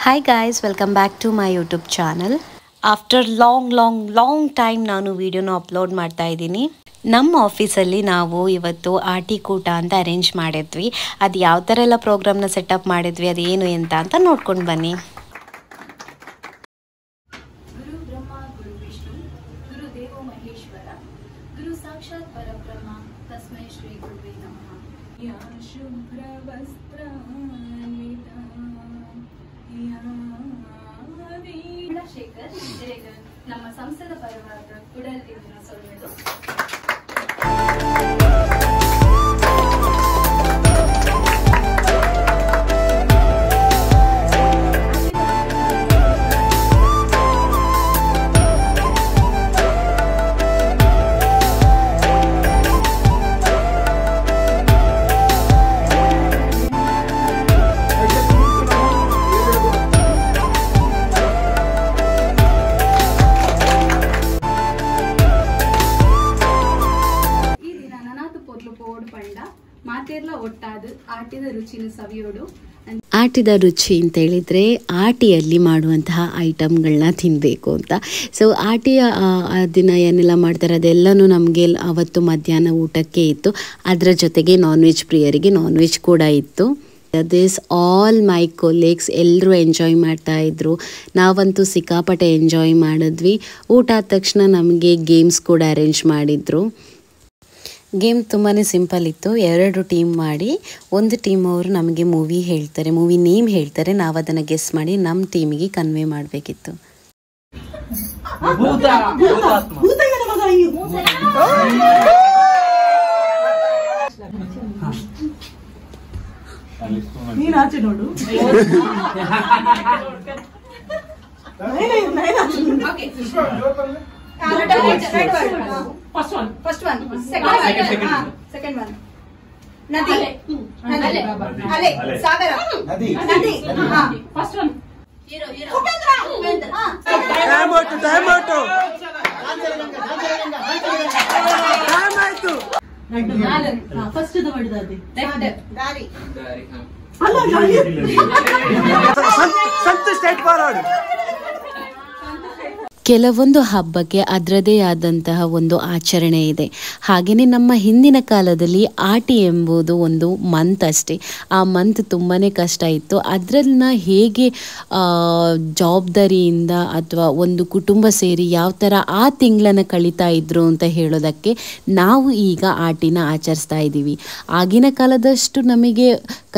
Hi guys, welcome back to my YouTube channel. After long time ನಾನು ವಿಡಿಯೋನ upload ಮಾಡ್ತಾ ಇದ್ದೀನಿ. ನಮ್ಮ ಆಫೀಸಲ್ಲಿ ನಾವು ಇವತ್ತು ಆಟಿಕೂಟ ಅಂತ ಅರೇಂಜ್ ಮಾಡಿದ್ವಿ. ಅದು ಯಾವ ಥರ ಎಲ್ಲ ಪ್ರೋಗ್ರಾಮ್ನ ಸೆಟಪ್ ಮಾಡಿದ್ವಿ, ಅದು ಏನು ಅಂತ ನೋಡ್ಕೊಂಡು ಬನ್ನಿ. ಗುರು ಬ್ರಹ್ಮ ಗುರು ವಿಷ್ಣು ಗುರು ದೇವೋ ಮಹೇಶ್ವರ ಗುರು ಸಾಕ್ಷಾತ್ ಪರಬ್ರಹ್ಮ ತಸ್ಮೈ ಶ್ರೀ ಗುರುವೇ ನಮಃ. ಯಾ ಶುಭ್ರ ವಸ್ತ್ರಾನ್ವಿತಾ ಶೇಖರ್ ಜಯಗರ್ ನಮ್ಮ ಸಂಸ್ಥೆಯ ಪರವಾದ ಕುಡಲ್ತಿನ ಸೊಳ್ಳೆದು. ಆಟಿದ ರುಚಿ ಅಂತ ಹೇಳಿದರೆ ಆಟಿಯಲ್ಲಿ ಮಾಡುವಂತಹ ಐಟಮ್ಗಳನ್ನ ತಿನ್ನಬೇಕು ಅಂತ. ಸೊ ಆಟಿಯ ದಿನ ಏನೆಲ್ಲ ಮಾಡ್ತಾರೆ ಅದೆಲ್ಲನೂ ನಮಗೆ ಅವತ್ತು ಮಧ್ಯಾಹ್ನ ಊಟಕ್ಕೆ ಇತ್ತು. ಅದರ ಜೊತೆಗೆ ನಾನ್ ವೆಜ್ ಪ್ರಿಯರಿಗೆ ನಾನ್ ವೆಜ್ ಕೂಡ ಇತ್ತು. ದಿಸ್ ಆಲ್ ಮೈ ಕೊಲೀಗ್ಸ್ ಎಲ್ಲರೂ ಎಂಜಾಯ್ ಮಾಡ್ತಾಯಿದ್ರು. ನಾವಂತೂ ಸಿಕ್ಕಾಪಟ್ಟೆ ಎಂಜಾಯ್ ಮಾಡಿದ್ವಿ. ಊಟ ಆದ ತಕ್ಷಣ ನಮಗೆ ಗೇಮ್ಸ್ ಕೂಡ ಅರೇಂಜ್ ಮಾಡಿದರು. ಗೇಮ್ ತುಂಬಾ ಸಿಂಪಲ್ ಇತ್ತು. 2 ಟೀಮ್ ಮಾಡಿ, ಒಂದು ಟೀಮ್ ಅವರು ನಮಗೆ ಮೂವಿ ಹೇಳ್ತಾರೆ, ಮೂವಿ ನೇಮ್ ಹೇಳ್ತಾರೆ, ನಾವು ಅದನ್ನು ಗೆಸ್ ಮಾಡಿ ನಮ್ಮ ಟೀಮಿಗೆ ಕನ್ವೆ ಮಾಡಬೇಕಿತ್ತು. First one. Second one. Nadi. Ale. Sagara. Nadi. First one. Hero. Upendra. Time out. Time out. First the word dadi. Dari. Allah Dari. Santu straight forward. ಕೆಲವೊಂದು ಹಬ್ಬಕ್ಕೆ ಅದರದೇ ಆದಂತಹ ಒಂದು ಆಚರಣೆ ಇದೆ. ಹಾಗೆಯೇ ನಮ್ಮ ಹಿಂದಿನ ಕಾಲದಲ್ಲಿ ಆಟಿ ಎಂಬುದು ಒಂದು ಮಂತ್ ಅಷ್ಟೇ. ಆ ಮಂತ್ ತುಂಬಾ ಕಷ್ಟ ಇತ್ತು. ಅದರನ್ನ ಹೇಗೆ ಜವಾಬ್ದಾರಿಯಿಂದ ಅಥವಾ ಒಂದು ಕುಟುಂಬ ಸೇರಿ ಯಾವ ಥರ ಆ ತಿಂಗಳನ್ನು ಕಳೀತಾ ಇದ್ರು ಅಂತ ಹೇಳೋದಕ್ಕೆ ನಾವು ಈಗ ಆಟಿನ ಆಚರಿಸ್ತಾ ಇದ್ದೀವಿ. ಆಗಿನ ಕಾಲದಷ್ಟು ನಮಗೆ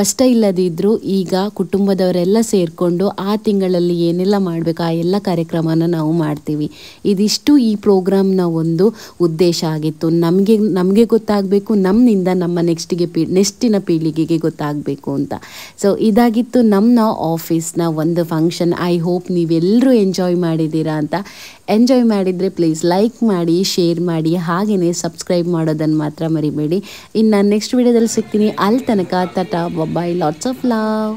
ಕಷ್ಟ ಇಲ್ಲದಿದ್ದರೂ ಈಗ ಕುಟುಂಬದವರೆಲ್ಲ ಸೇರಿಕೊಂಡು ಆ ತಿಂಗಳಲ್ಲಿ ಏನೆಲ್ಲ ಮಾಡಬೇಕು ಆ ಎಲ್ಲ ಕಾರ್ಯಕ್ರಮನ ನಾವು ಮಾಡ್ತೀವಿ. ಇದಿಷ್ಟು ಈ ಪ್ರೋಗ್ರಾಮ್ನ ಒಂದು ಉದ್ದೇಶ ಆಗಿತ್ತು. ನಮಗೆ ಗೊತ್ತಾಗಬೇಕು, ನಮ್ಮಿಂದ ನಮ್ಮ ನೆಕ್ಸ್ಟಿನ ಪೀಳಿಗೆಗೆ ಗೊತ್ತಾಗಬೇಕು ಅಂತ. ಸೊ ಇದಾಗಿತ್ತು ನಮ್ಮ ಆಫೀಸ್ನ ಒಂದು ಫಂಕ್ಷನ್. ಐ ಹೋಪ್ ನೀವೆಲ್ಲರೂ ಎಂಜಾಯ್ ಮಾಡಿದ್ದೀರಾ ಅಂತ. ಎಂಜಾಯ್ ಮಾಡಿದರೆ ಪ್ಲೀಸ್ ಲೈಕ್ ಮಾಡಿ, ಶೇರ್ ಮಾಡಿ, ಹಾಗೆಯೇ ಸಬ್ಸ್ಕ್ರೈಬ್ ಮಾಡೋದನ್ನು ಮಾತ್ರ ಮರಿಬೇಡಿ. ಇನ್ನು ನಾನು ನೆಕ್ಸ್ಟ್ ವಿಡಿಯೋದಲ್ಲಿ ಸಿಗ್ತೀನಿ. ಅಲ್ಲಿ ತನಕ ಟಾಟಾ, ಬಾಯ್, ಲಾಟ್ಸ್ ಆಫ್ ಲವ್.